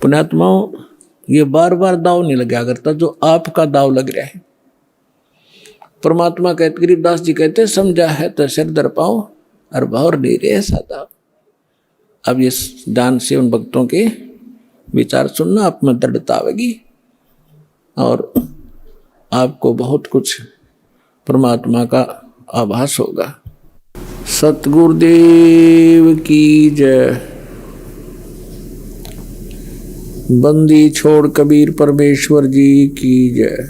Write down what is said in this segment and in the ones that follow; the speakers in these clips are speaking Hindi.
पुण्यात्माओं, ये बार बार दाव नहीं लगा करता जो आपका दाव लग रहा है। परमात्मा कहते, गरीबदास जी कहते, समझा है तो सिर दर पाओ और भौर नहीं रे सादा। अब ये ध्यान से उन भक्तों के विचार सुनना, आप में दृढ़ता आवेगी और आपको बहुत कुछ परमात्मा का आभास होगा। सतगुरुदेव की जय। बंदी छोड़ कबीर परमेश्वर जी की जय।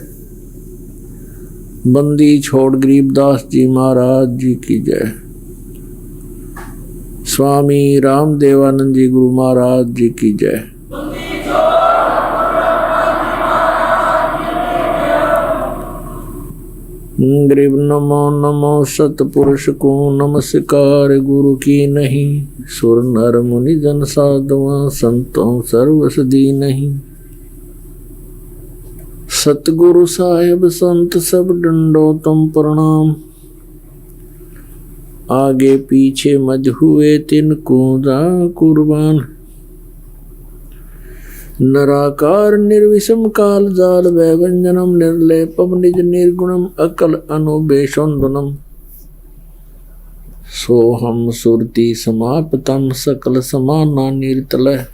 बंदी छोड़ गरीबदास जी महाराज जी की जय। स्वामी रामदेवानंद जी गुरु महाराज जी की जय। गरीब नमो नमो सतपुरुष को नमस्कार गुरु की नहीं। सुर नर मुनि जन साधुआ संतों सर्वसदी नहीं। सतगुरु साहेब संत सब डंडो तुम प्रणाम। आगे पीछे मज हुए तिनको जा कुर्बान। नराकार निर्विषम काल जाल वैवंजनम निर्लेपम निज निर्गुणम अकल अनुबेशोन्दनम। सोहम सुरति समापतम सकल समाना निर्तलय।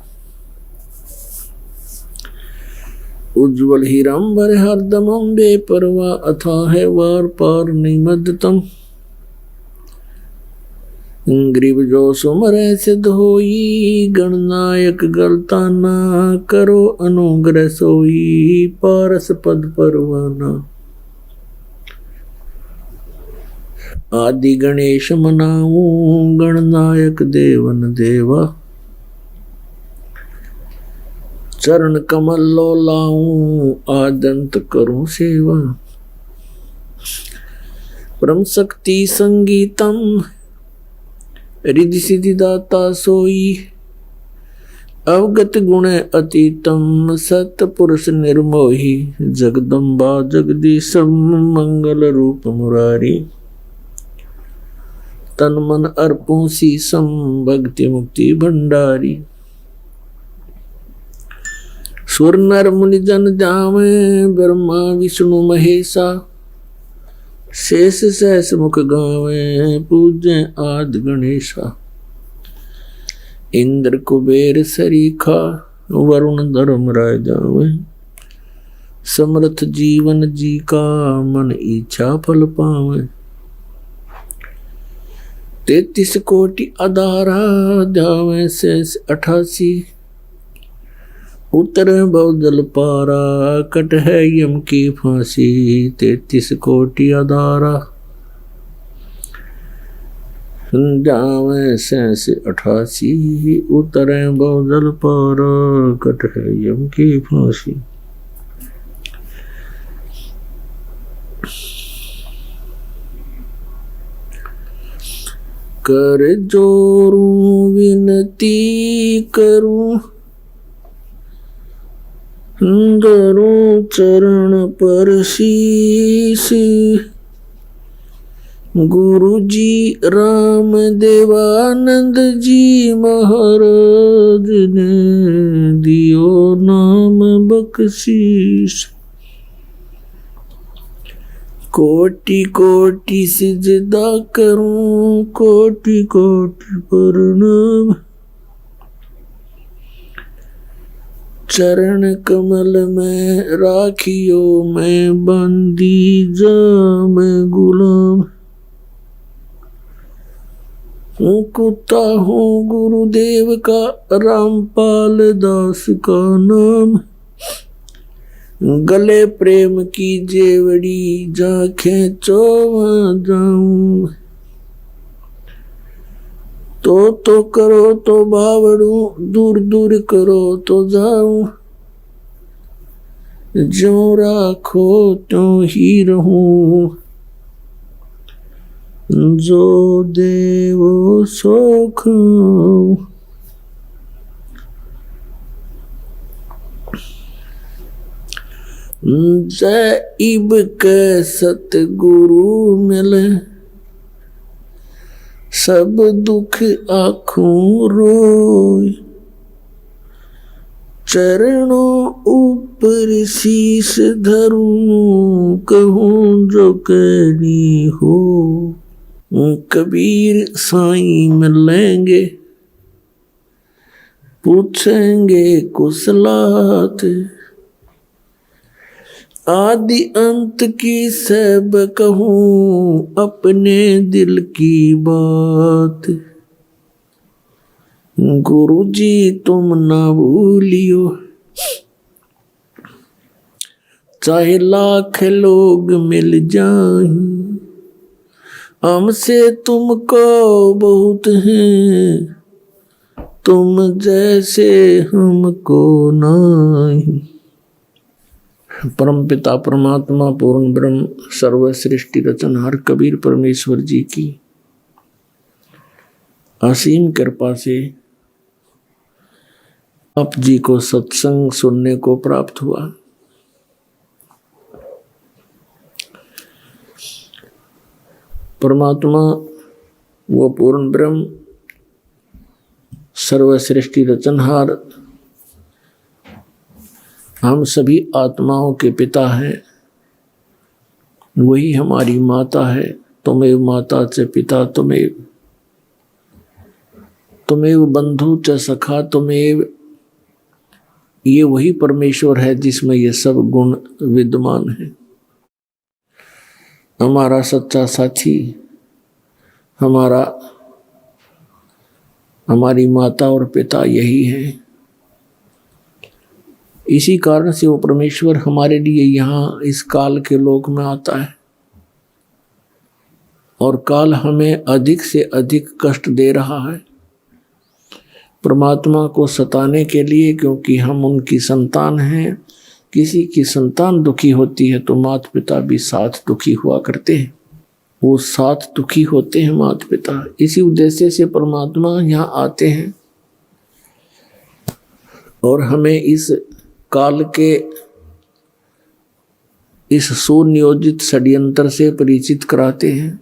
उज्ज्वल हीरंबर हरदमं बेपरवा अथाह वार पार निमद्दतम। ग्रीब जो सुमर सिद्ध होई गणनायक गलता ना करो अनुग्रह सोई पारस पद परवाना। आदि गणेश मनाऊं गणनायक देवन देवा। चरण कमल लो लाऊं आदंत करूं सेवा। परम शक्ति संगीतम रिद्धि सिद्धि दाता सोई। अवगत गुण अतीतम सतपुरुष निर्मोही। जगदम्बा जगदीशम मंगल रूप मुरारी। तन मन अर्पों शीसम भक्ति मुक्ति भंडारी। सुर नर मुनि जन जावे ब्रह्मा विष्णु महेशा। शेष सहस मुख गावे पूजे आद गणेशा। इंद्र कुबेर सरीखा वरुण धर्म राय जावे। समर्थ जीवन जी का मन इच्छा फल पावे। 33 कोटि अधारा जावे शेष 88। उतर बहुजल पारा कट है यम की फांसी। 33 कोटि अधारा जावे शेष 88। उतर बहुजल पारा कट है यम की फांसी। कर जोरूं विनती करूं धरूं चरण पर शीश। गुरु जी राम देवानंद जी महाराज ने दियो नाम बख्शीश। कोटि कोटि सिजदा करूं कोटि कोटि प्रणाम। चरण कमल में राखियो मैं बंदी जाम गुलाम। कुत्ता हूँ गुरुदेव का रामपाल दास का नाम। गले प्रेम की जेवड़ी जा खेचो वहाँ जाऊं। तो करो तो बावड़ू दूर दूर करो तो जाऊं। जो राखो त्यों ही रहूं। जो देवो सो खाऊं। जय इब के सतगुरु मिले। सब दुख आँखों रोय। चरणों ऊपर शीश धरूं, कहूं जो कहनी हो। कबीर साईं मिलेंगे, पूछेंगे कुशलात। आदि अंत की सब कहूं, अपने दिल की बात। गुरु जी तुम ना भूलियो, चाहे लाख लोग मिल जाएं। हमसे तुमको बहुत हैं, तुम जैसे हमको नहीं। परम पिता परमात्मा पूर्ण ब्रह्म सर्व सृष्टि रचनहार कबीर परमेश्वर जी की असीम कृपा से आप जी को सत्संग सुनने को प्राप्त हुआ। परमात्मा वो पूर्ण ब्रह्म सर्व सृष्टि रचनहार हम सभी आत्माओं के पिता हैं। वही हमारी माता है। तुमेव माता च पिता तुमेव बंधु च सखा तुमेव। ये वही परमेश्वर है जिसमें ये सब गुण विद्यमान है। हमारा सच्चा साथी हमारी माता और पिता यही है। इसी कारण से वो परमेश्वर हमारे लिए यहाँ इस काल के लोक में आता है और काल हमें अधिक से अधिक कष्ट दे रहा है परमात्मा को सताने के लिए, क्योंकि हम उनकी संतान हैं। किसी की संतान दुखी होती है तो माता पिता भी साथ दुखी हुआ करते हैं। वो साथ दुखी होते हैं माता पिता। इसी उद्देश्य से परमात्मा यहाँ आते हैं और हमें इस काल के इस सुनियोजित षड्यंत्र से परिचित कराते हैं।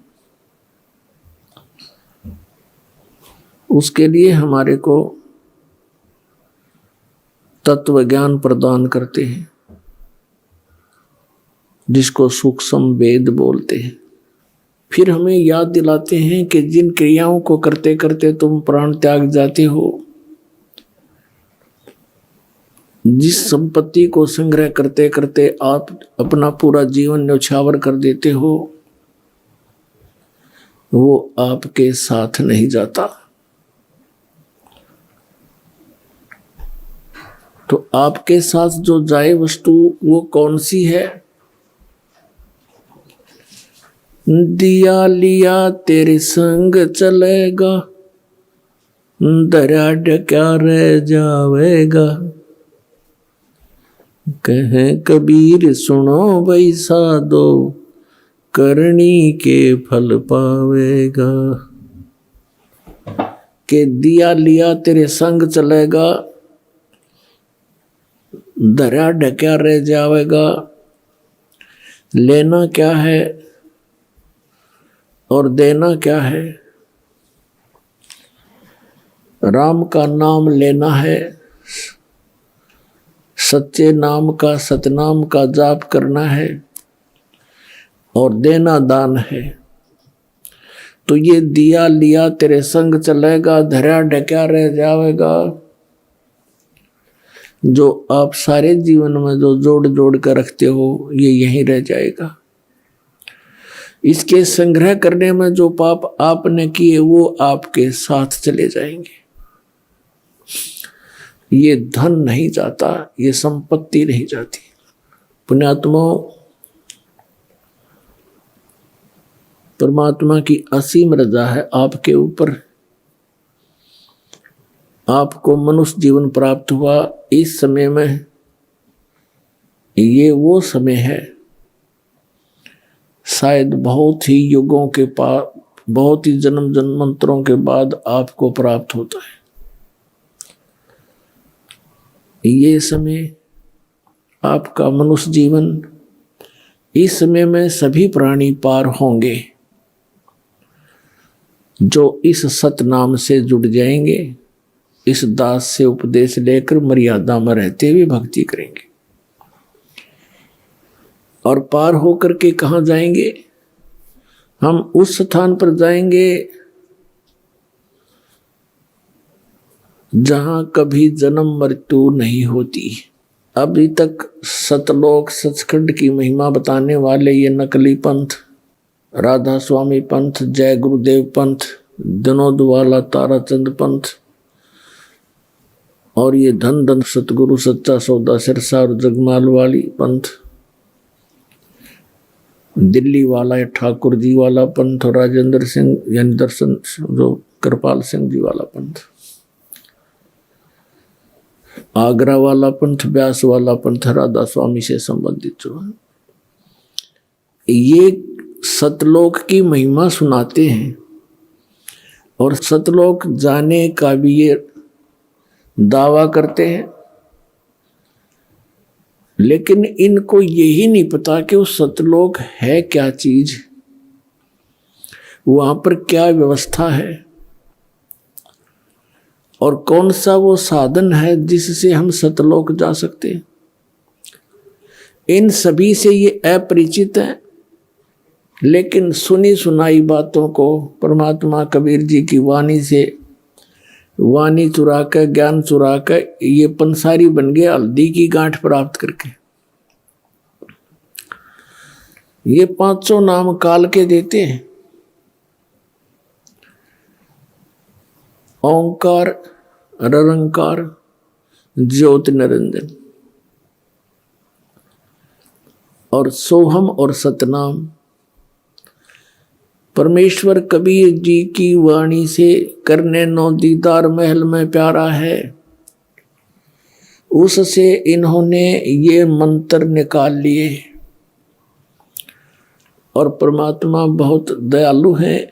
उसके लिए हमारे को तत्व ज्ञान प्रदान करते हैं, जिसको सूक्ष्म वेद बोलते हैं। फिर हमें याद दिलाते हैं कि जिन क्रियाओं को करते करते तुम प्राण त्याग जाते हो, जिस संपत्ति को संग्रह करते करते आप अपना पूरा जीवन न्यौछावर कर देते हो, वो आपके साथ नहीं जाता। तो आपके साथ जो जाए वस्तु वो कौन सी है? दिया लिया तेरे संग चलेगा, दरिया ढका रह जावेगा। कहे कबीर सुनो भाई साधो, करनी के फल पावेगा। के दिया लिया तेरे संग चलेगा, दरिया ढका रह जावेगा। लेना क्या है और देना क्या है? राम का नाम लेना है, सच्चे नाम का सतनाम का जाप करना है, और देना दान है। तो ये दिया लिया तेरे संग चलेगा, दरिया ढका रह जावेगा। जो आप सारे जीवन में जो जोड़ जोड़ कर रखते हो, ये यहीं रह जाएगा। इसके संग्रह करने में जो पाप आपने किए वो आपके साथ चले जाएंगे। ये धन नहीं जाता, ये संपत्ति नहीं जाती। पुण्यात्माओं, परमात्मा की असीम रजा है आपके ऊपर। आपको मनुष्य जीवन प्राप्त हुआ इस समय में। ये वो समय है, शायद बहुत ही युगों के बाद, बहुत ही जन्म जन्मांतरों के बाद आपको प्राप्त होता है। ये समय आपका मनुष्य जीवन, इस समय में सभी प्राणी पार होंगे जो इस सत नाम से जुड़ जाएंगे, इस दास से उपदेश लेकर मर्यादा में रहते हुए भक्ति करेंगे। और पार होकर के कहाँ जाएंगे? हम उस स्थान पर जाएंगे जहां कभी जन्म मृत्यु नहीं होती। अभी तक सतलोक सचखंड की महिमा बताने वाले ये नकली पंथ, राधा स्वामी पंथ, जय गुरुदेव पंथ, विनोद वाला ताराचंद पंथ और ये धन धन सतगुरु सच्चा सौदा सिरसा और जगमाल वाली पंथ, दिल्ली वाला या ठाकुर जी वाला पंथ और राजेंद्र सिंह यानी दर्शन जो कृपाल सिंह जी वाला पंथ, आगरा वाला पंथ, व्यास वाला पंथ, राधा स्वामी से संबंधित जो है, ये सतलोक की महिमा सुनाते हैं और सतलोक जाने का भी ये दावा करते हैं। लेकिन इनको यही नहीं पता कि वो सतलोक है क्या चीज, वहां पर क्या व्यवस्था है और कौन सा वो साधन है जिससे हम सतलोक जा सकते हैं। इन सभी से ये अपरिचित है। लेकिन सुनी सुनाई बातों को परमात्मा कबीर जी की वाणी से वाणी चुरा कर, ज्ञान चुरा कर ये पंसारी बन गए हल्दी की गांठ प्राप्त करके। ये पांचों नाम काल के देते हैं, ओंकार, निरंकार, ज्योत निरंजन और सोहम और सतनाम। परमेश्वर कबीर जी की वाणी से करने नो दीदार महल में प्यारा है, उससे इन्होंने ये मंत्र निकाल लिए। और परमात्मा बहुत दयालु हैं।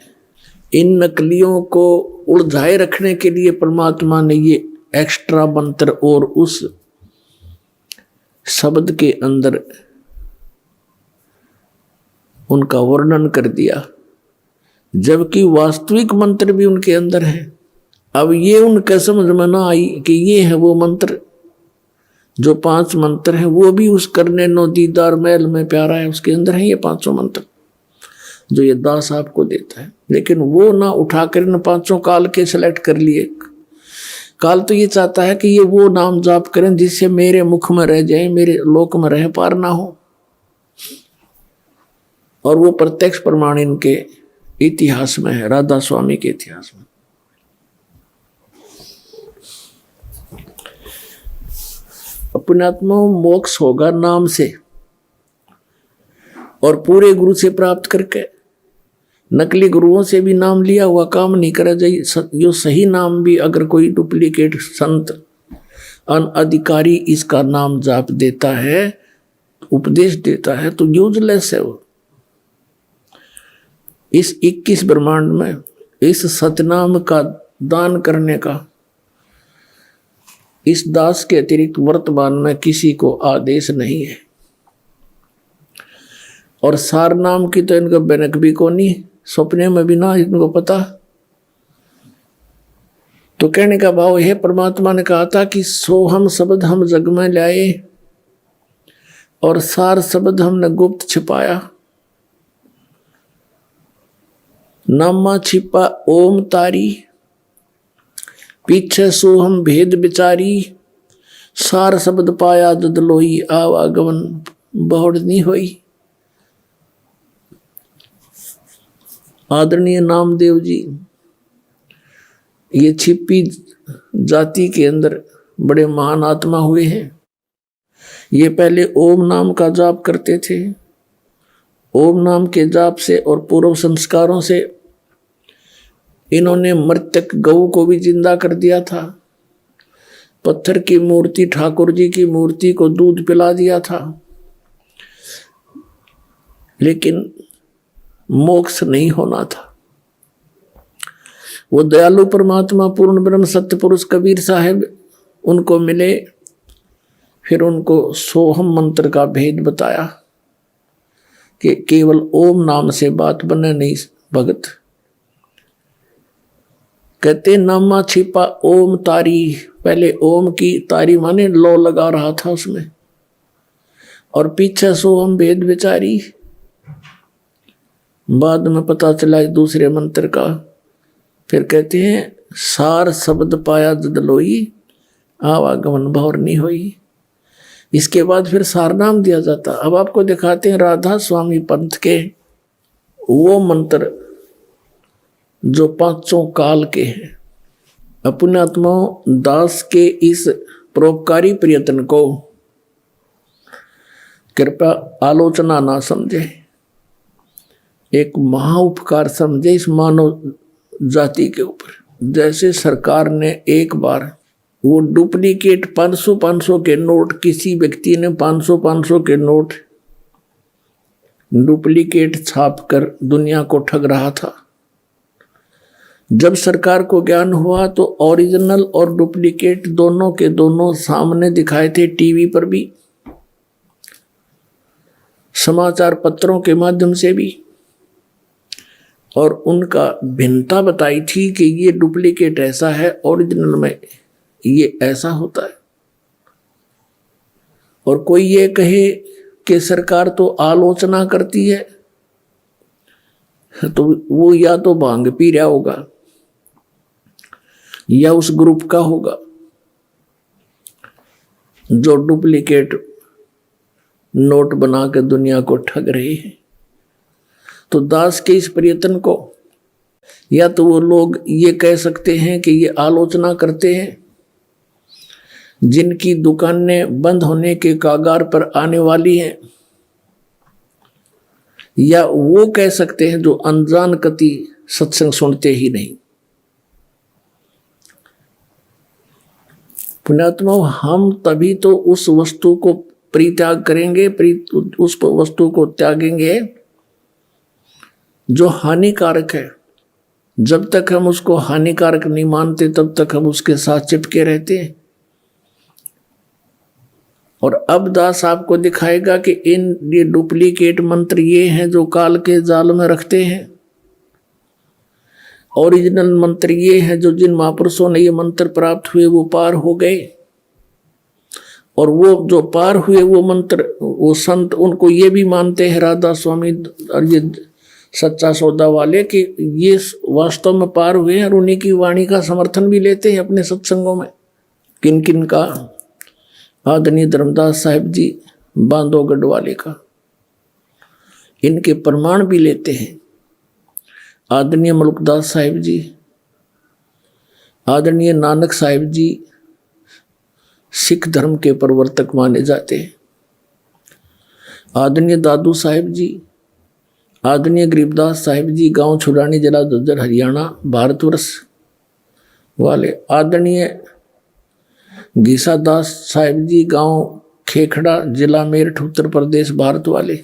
इन नकलियों को उलझाए रखने के लिए परमात्मा ने ये एक्स्ट्रा मंत्र और उस शब्द के अंदर उनका वर्णन कर दिया, जबकि वास्तविक मंत्र भी उनके अंदर है। अब ये उनके समझ में ना आई कि ये है वो मंत्र, जो 5 मंत्र हैं वो भी उस करने नो दीदार महल में प्यारा है, उसके अंदर है ये 5 मंत्र जो ये दास आपको देता है। लेकिन वो ना उठाकर इन 5 काल के सेलेक्ट कर लिए। काल तो ये चाहता है कि ये वो नाम जाप करें जिससे मेरे मुख में रह जाए, मेरे लोक में रह पार ना हो। और वो प्रत्यक्ष प्रमाण इनके इतिहास में है, राधा स्वामी के इतिहास में। अपने आत्मा मोक्ष होगा नाम से और पूरे गुरु से प्राप्त करके। नकली गुरुओं से भी नाम लिया हुआ काम नहीं करा जाए। जो सही नाम भी अगर कोई डुप्लीकेट संत अनअधिकारी इसका नाम जाप देता है, उपदेश देता है, तो यूजलेस है वो। इस 21 ब्रह्मांड में इस सतनाम का दान करने का इस दास के अतिरिक्त वर्तमान में किसी को आदेश नहीं है। और सार नाम की तो इनको बनक भी को नहीं, सपने में भी ना इनको पता। तो कहने का भाव यह, परमात्मा ने कहा था कि सोहम शब्द हम जग में लाए और सार शब्द हमने गुप्त छिपाया। नामा छिपा ओम तारी, पीछे सोहम भेद बिचारी, सार शब्द पाया ददलोई, आवागमन बहुड़ नहीं हुई। आदरणीय नामदेव जी ये छिपी जाति के अंदर बड़े महान आत्मा हुए हैं। ये पहले ओम नाम का जाप करते थे। ओम नाम के जाप से और पूर्व संस्कारों से इन्होंने मृतक गऊ को भी जिंदा कर दिया था। पत्थर की मूर्ति, ठाकुर जी की मूर्ति को दूध पिला दिया था। लेकिन मोक्ष नहीं होना था। वो दयालु परमात्मा पूर्ण ब्रह्म सत्य पुरुष कबीर साहब उनको मिले, फिर उनको सोहम मंत्र का भेद बताया कि केवल ओम नाम से बात बने नहीं भगत। कहते नामा छिपा ओम तारी, पहले ओम की तारी माने लो लगा रहा था उसमें, और पीछे सोहम भेद विचारी। बाद में पता चला दूसरे मंत्र का। फिर कहते हैं सार शब्द पाया जद लोई, आवागमन भौर नहीं होई। इसके बाद फिर सार नाम दिया जाता। अब आपको दिखाते हैं राधा स्वामी पंथ के वो मंत्र जो पांचों काल के हैं। अपने आत्माओं दास के इस परोपकारी प्रयत्न को कृपया आलोचना ना समझे, एक महाउपकार समझे इस मानव जाति के ऊपर। जैसे सरकार ने एक बार वो डुप्लीकेट 500 के नोट, किसी व्यक्ति ने 500 के नोट डुप्लीकेट छाप कर दुनिया को ठग रहा था। जब सरकार को ज्ञान हुआ तो ओरिजिनल और डुप्लीकेट दोनों के दोनों सामने दिखाए थे, टीवी पर भी, समाचार पत्रों के माध्यम से भी, और उनका भिन्नता बताई थी कि ये डुप्लीकेट ऐसा है, ओरिजिनल में ये ऐसा होता है। और कोई ये कहे कि सरकार तो आलोचना करती है, तो वो या तो भांग पी रहा होगा या उस ग्रुप का होगा जो डुप्लीकेट नोट बना के दुनिया को ठग रहे हैं। तो दास के इस प्रयत्न को या तो वो लोग ये कह सकते हैं कि ये आलोचना करते हैं जिनकी दुकानें बंद होने के कागार पर आने वाली हैं, या वो कह सकते हैं जो अनजान कति सत्संग सुनते ही नहीं। पुण्यात्मा, हम तभी तो उस वस्तु को परित्याग करेंगे, उस वस्तु को त्यागेंगे जो हानिकारक है। जब तक हम उसको हानिकारक नहीं मानते तब तक हम उसके साथ चिपके रहते हैं। और अब दास आपको दिखाएगा कि ये डुप्लीकेट मंत्र ये हैं जो काल के जाल में रखते हैं, ओरिजिनल मंत्र ये हैं जो जिन महापुरुषों ने ये मंत्र प्राप्त हुए वो पार हो गए। और वो जो पार हुए वो मंत्र, वो संत, उनको ये भी मानते हैं राधा स्वामी और ये सच्चा सौदा वाले कि ये वास्तव में पार हुए हैं, और उन्हीं की वाणी का समर्थन भी लेते हैं अपने सत्संगों में। किन किन का? आदरणीय धर्मदास साहिब जी बांधवगढ़ वाले का, इनके प्रमाण भी लेते हैं। आदरणीय मलुकदास साहिब जी, आदरणीय नानक साहिब जी सिख धर्म के प्रवर्तक माने जाते हैं। आदरणीय दादू साहिब जी, आदरणीय गरीबदास साहिब जी गांव छुड़ानी, जिला झज्जर, हरियाणा, भारतवर्ष वाले। आदरणीय गीसा दास साहिब जी गांव खेखड़ा, जिला मेरठ, उत्तर प्रदेश, भारत वाले।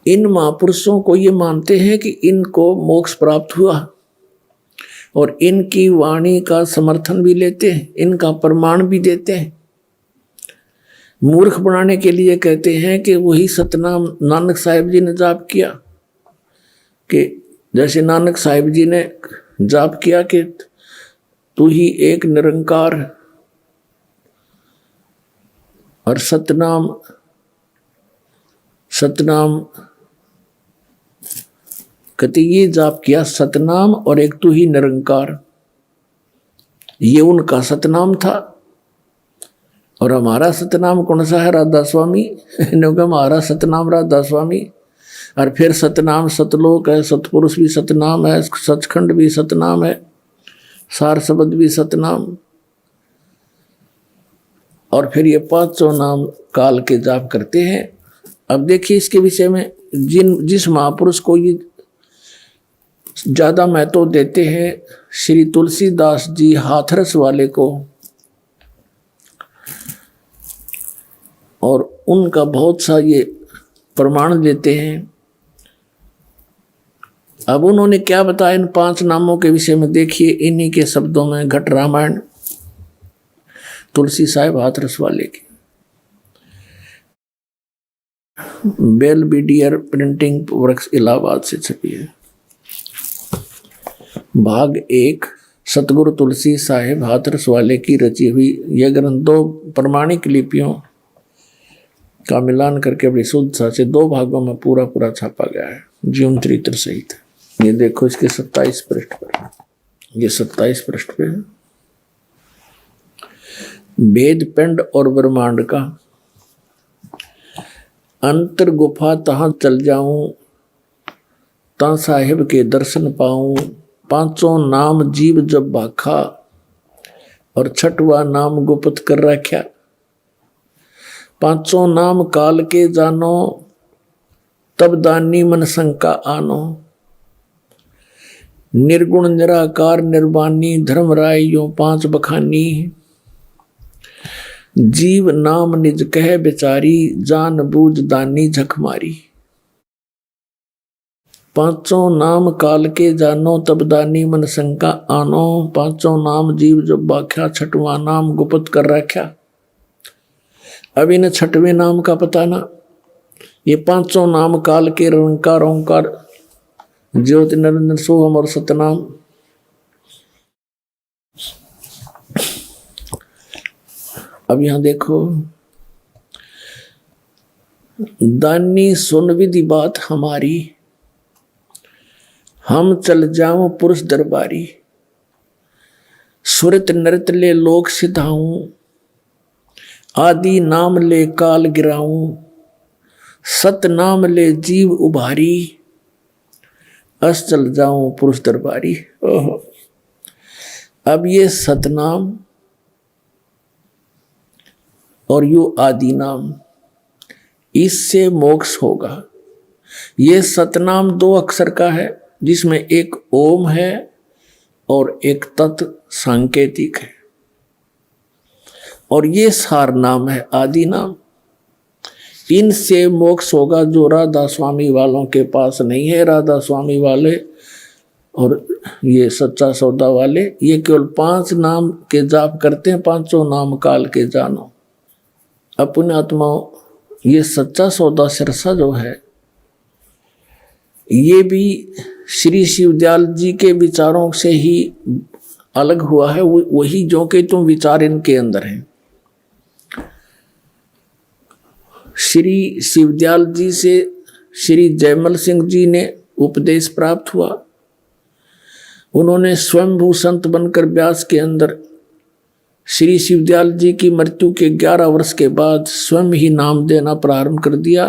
इन महापुरुषों को ये मानते हैं कि इनको मोक्ष प्राप्त हुआ, और इनकी वाणी का समर्थन भी लेते हैं, इनका प्रमाण भी देते हैं। मूर्ख बनाने के लिए कहते हैं कि वही सतनाम नानक साहिब जी ने जाप किया, कि जैसे नानक साहिब जी ने जाप किया कि तू ही एक निरंकार, और सतनाम कहते ये जाप किया, सतनाम और एक तू ही निरंकार, ये उनका सतनाम था। और हमारा सतनाम कौन सा है? राधा स्वामी। हमारा सतनाम राधा स्वामी। और फिर सतनाम सतलोक है, सतपुरुष भी सतनाम है, सचखंड भी सतनाम है, सार शब्द भी सतनाम। और फिर ये पांचों नाम काल के जाप करते हैं। अब देखिए इसके विषय में जिस महापुरुष को ये ज्यादा महत्व देते हैं, श्री तुलसीदास जी हाथरस वाले को, और उनका बहुत सा ये प्रमाण देते हैं। अब उन्होंने क्या बताया इन 5 नामों के विषय में, देखिए इन्हीं के शब्दों में, घट रामायण तुलसी साहिब हाथरस वाले की, बेलविडियर प्रिंटिंग वर्क्स इलाहाबाद से छपी है। भाग 1 सतगुरु तुलसी साहेब हाथरस वाले की रची हुई यह ग्रंथ 2 प्रमाणिक लिपियों का मिलान करके बड़ी शुद्धता से 2 भागों में पूरा पूरा छापा गया है, जीवन चरित्र सहित। ये देखो इसके 27 पृष्ठ पर, ये 27 पृष्ठ पे है। वेद पिंड और ब्रह्मांड का अंतर गुफा तहां चल जाऊं, ता साहिब के दर्शन पाऊं। 5 नाम जीव जब भाखा, और 6वां नाम गुप्त कर रख्या। 5 नाम काल के जानो, तब दानी मन शंका आनो। निर्गुण निराकार निर्वाणी, धर्मराय यो 5 बखानी। जीव नाम निज कह बेचारी, जान बूझ दानी झक मारी। 5 नाम काल के जानो, तब दानी मन शंका आनो। 5 नाम जीव जब बाख्या, 6वां नाम गुप्त कर रख्या। अब इन 6वें नाम का पता ना। ये 5 नाम काल के रंकार ओंकार ज्योति निरंजन सोहम और सतनाम। अब यहां देखो, दानी सुन विधि बात हमारी, हम चल जाऊं पुरुष दरबारी। सुरत नृत ले लोक सिधाऊं, आदि नाम ले काल गिराऊं। सत नाम ले जीव उभारी, अस चल जाऊं पुरुष दरबारी। ओहो, अब ये सतनाम और यो आदि नाम, इससे मोक्ष होगा। ये सतनाम 2 अक्षर का है, जिसमें एक ओम है और एक तत् सांकेतिक है, और ये सार नाम है आदि नाम। इनसे मोक्ष होगा, जो राधा स्वामी वालों के पास नहीं है। राधा स्वामी वाले और ये सच्चा सौदा वाले, ये केवल 5 नाम के जाप करते हैं। 5 नाम काल के जानो। अपने आत्माओं, ये सच्चा सौदा सिरसा जो है, ये भी श्री शिवदयाल जी के विचारों से ही अलग हुआ है। वही जो कि तुम विचार इनके अंदर हैं। श्री शिवदयाल जी से श्री जयमल सिंह जी ने उपदेश प्राप्त हुआ। उन्होंने स्वयंभू संत बनकर व्यास के अंदर श्री शिवदयाल जी की मृत्यु के 11 वर्ष के बाद स्वयं ही नाम देना प्रारंभ कर दिया।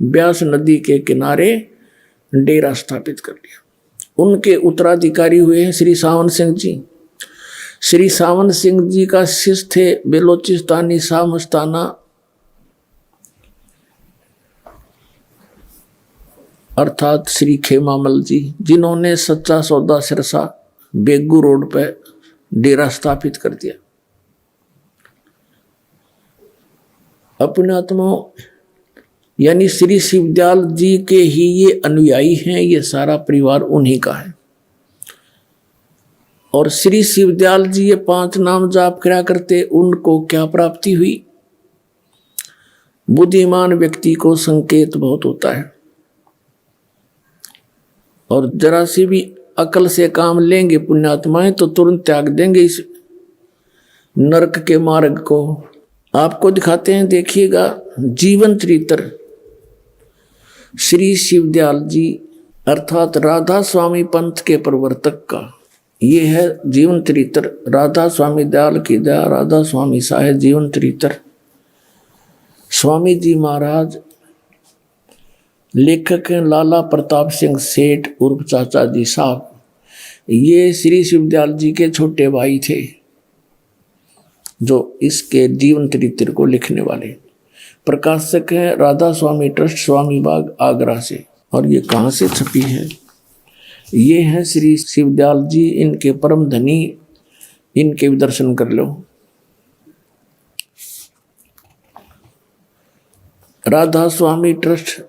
व्यास नदी के किनारे डेरा स्थापित कर दिया। उनके उत्तराधिकारी हुए हैं श्री सावन सिंह जी। श्री सावन सिंह जी का शिष्य थे बेलोचिस्तानी शाह मस्ताना, अर्थात श्री खेमामल जी, जिन्होंने सच्चा सौदा सिरसा बेगू रोड पर डेरा स्थापित कर दिया। अपने आत्माओं, यानी श्री शिवदयाल जी के ही ये अनुयायी हैं। ये सारा परिवार उन्हीं का है। और श्री शिवदयाल जी ये 5 नाम जाप करा करते, उनको क्या प्राप्ति हुई? बुद्धिमान व्यक्ति को संकेत बहुत होता है, और जरा सी भी अकल से काम लेंगे पुण्यात्माएं तो तुरंत त्याग देंगे इस नरक के मार्ग को। आपको दिखाते हैं, देखिएगा जीवन चरित्र श्री शिवदयाल जी अर्थात राधा स्वामी पंथ के प्रवर्तक का। ये है जीवन चरित्र राधा स्वामी दयाल की दया, राधा स्वामी साहेब जीवन चरित्र। स्वामी जी महाराज लेखक हैं लाला प्रताप सिंह सेठ उर्फ चाचा जी साहब। ये श्री शिवदयाल जी के छोटे भाई थे, जो इसके जीवन चरित्र को लिखने वाले। प्रकाशक हैं राधा स्वामी ट्रस्ट, स्वामी बाग, आगरा से। और ये कहाँ से छपी है? ये है श्री शिवदयाल जी, इनके परम धनी, इनके भी दर्शन कर लो। राधा स्वामी ट्रस्ट,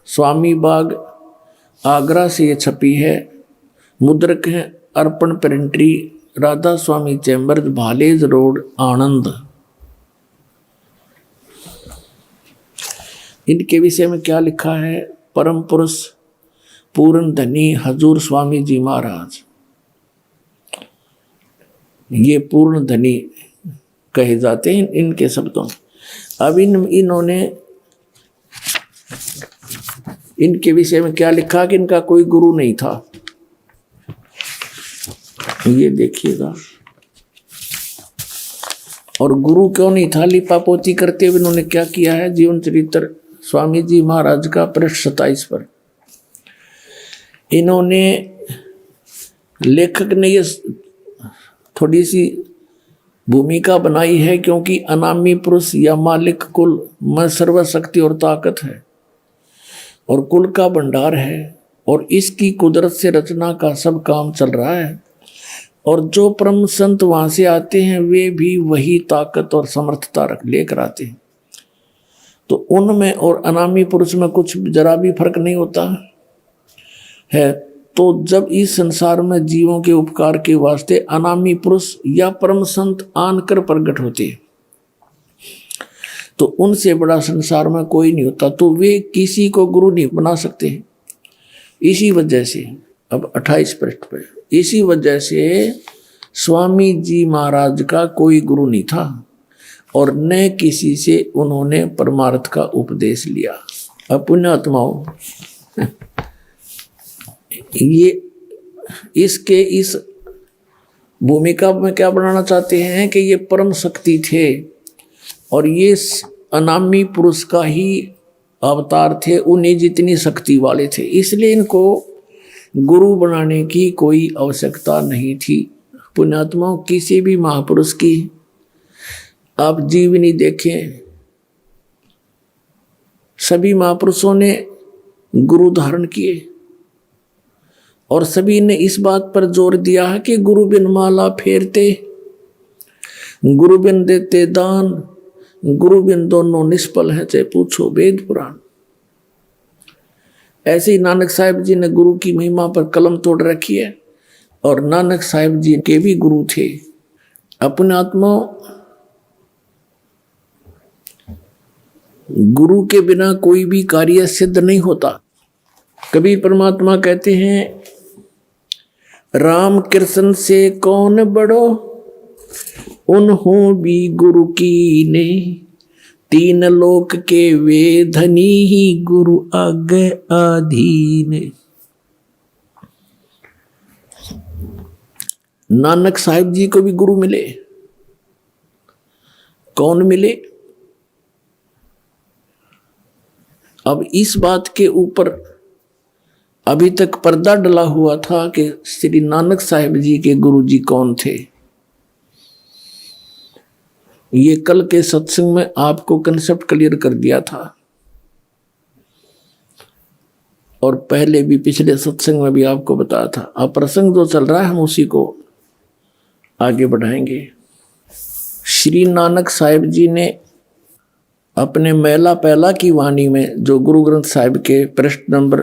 स्वामी बाग, आगरा से ये छपी है। मुद्रक हैं अर्पण प्रिंटरी, राधा स्वामी चैम्बर्स, भालेज रोड, आनंद। इनके विषय में क्या लिखा है? परम पुरुष पूर्ण धनी हजूर स्वामी जी महाराज ये पूर्ण धनी कहे जाते हैं इनके शब्दों। अब इन्होंने इनके विषय में क्या लिखा कि इनका कोई गुरु नहीं था। ये देखिएगा, और गुरु क्यों नहीं था, लिपापोती करते हुए इन्होंने क्या किया है। जीवन चरित्र स्वामी जी महाराज का पृष्ठ 27 पर इन्होंने, लेखक ने ये थोड़ी सी भूमिका बनाई है, क्योंकि अनामी पुरुष या मालिक कुल में सर्वशक्ति और ताकत है और कुल का भंडार है, और इसकी कुदरत से रचना का सब काम चल रहा है, और जो परम संत वहां से आते हैं वे भी वही ताकत और समर्थता लेकर आते हैं। तो उनमें और अनामी पुरुष में कुछ जरा भी फर्क नहीं होता है। तो जब इस संसार में जीवों के उपकार के वास्ते अनामी पुरुष या परम संत आनकर प्रकट होते हैं, तो उनसे बड़ा संसार में कोई नहीं होता, तो वे किसी को गुरु नहीं बना सकते। इसी वजह से अब 28 पृष्ठ पे, इसी वजह से स्वामी जी महाराज का कोई गुरु नहीं था और न किसी से उन्होंने परमार्थ का उपदेश लिया। अब पुण्यात्माओं, ये इसके इस भूमिका में क्या बनाना चाहते हैं कि ये परम शक्ति थे और ये अनामी पुरुष का ही अवतार थे, उन्हें जितनी शक्ति वाले थे, इसलिए इनको गुरु बनाने की कोई आवश्यकता नहीं थी। पुण्यात्माओं, किसी भी महापुरुष की आप जीवनी देखें, सभी महापुरुषों ने गुरु धारण किए और सभी ने इस बात पर जोर दिया है कि गुरु बिन माला फेरते, गुरु बिन देते दान, गुरु बिन दोनों निष्फल है, चाहे पूछो वेद पुराण। ऐसे ही नानक साहिब जी ने गुरु की महिमा पर कलम तोड़ रखी है, और नानक साहिब जी के भी गुरु थे। अपने आत्मा, गुरु के बिना कोई भी कार्य सिद्ध नहीं होता। कभी परमात्मा कहते हैं, राम कृष्ण से कौन बड़ो, उन्हों भी गुरु की ने, तीन लोक के वे धनी ही गुरु आगे आधीन। नानक साहिब जी को भी गुरु मिले। कौन मिले? अब इस बात के ऊपर अभी तक पर्दा डला हुआ था कि श्री नानक साहिब जी के गुरु जी कौन थे। ये कल के सत्संग में आपको कंसेप्ट क्लियर कर दिया था, और पहले भी पिछले सत्संग में भी आपको बताया था। अब प्रसंग जो चल रहा है हम उसी को आगे बढ़ाएंगे। श्री नानक साहिब जी ने अपने मेला पहला की वाणी में, जो गुरु ग्रंथ साहिब के पृष्ठ नंबर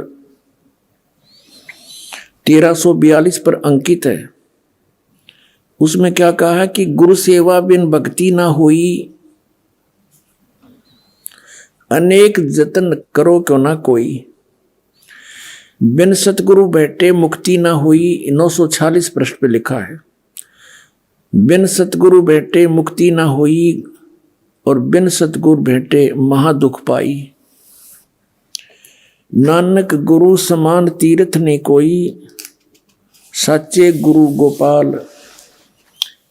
1342 पर अंकित है, उसमें क्या कहा है कि गुरु सेवा बिन भक्ति ना होई, अनेक जतन करो क्यों ना कोई, बिन सतगुरु बैठे मुक्ति ना हुई। 946 पृष्ठ पे लिखा है, बिन सतगुरु बैठे मुक्ति ना हुई और बिन सतगुरु बैठे महादुख पाई। नानक गुरु समान तीर्थ ने कोई, सच्चे गुरु गोपाल,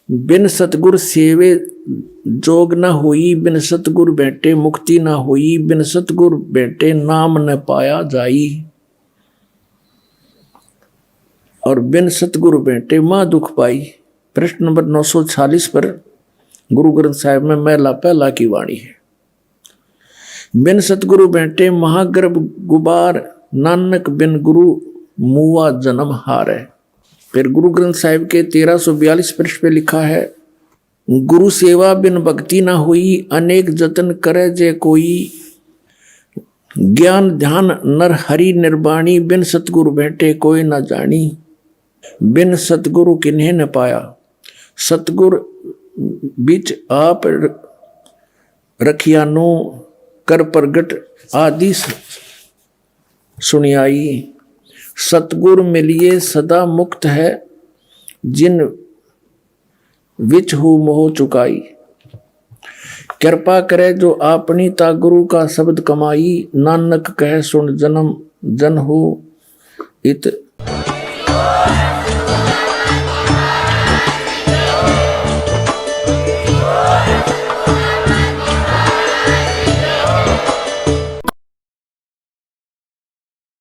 बिन सतगुरु सेवे जोग न हुई, बिन सतगुरु बैठे मुक्ति न हुई, बिन सतगुरु बैठे नाम न पाया जाई, और बिन सतगुरु बैठे मां दुख पाई। पृष्ठ नंबर 946 पर गुरु ग्रंथ साहिब में मेला पहला की वाणी है। बिन सतगुरु बैठे महागर्भ गुबार, नानक बिन गुरु मुआ जन्म हार है। फिर गुरु ग्रंथ साहिब के 1342 पृष्ठ पे लिखा है, गुरु सेवा बिन भक्ति ना हुई, अनेक जतन करे जे कोई, ज्ञान ध्यान नर हरि निर्वाणी, बिन सतगुरु बैठे कोई न जानी, बिन सतगुरु किन्हें न पाया, सतगुरु बिच आप रखियानो, कर प्रगट आदि सुनियाई, सतगुरु मिलिए सदा मुक्त है, जिन विच हु मोह चुकाई। कृपा करे जो आपनी ता गुरु का शब्द कमाई, नानक कह सुन जन्म जन हो इत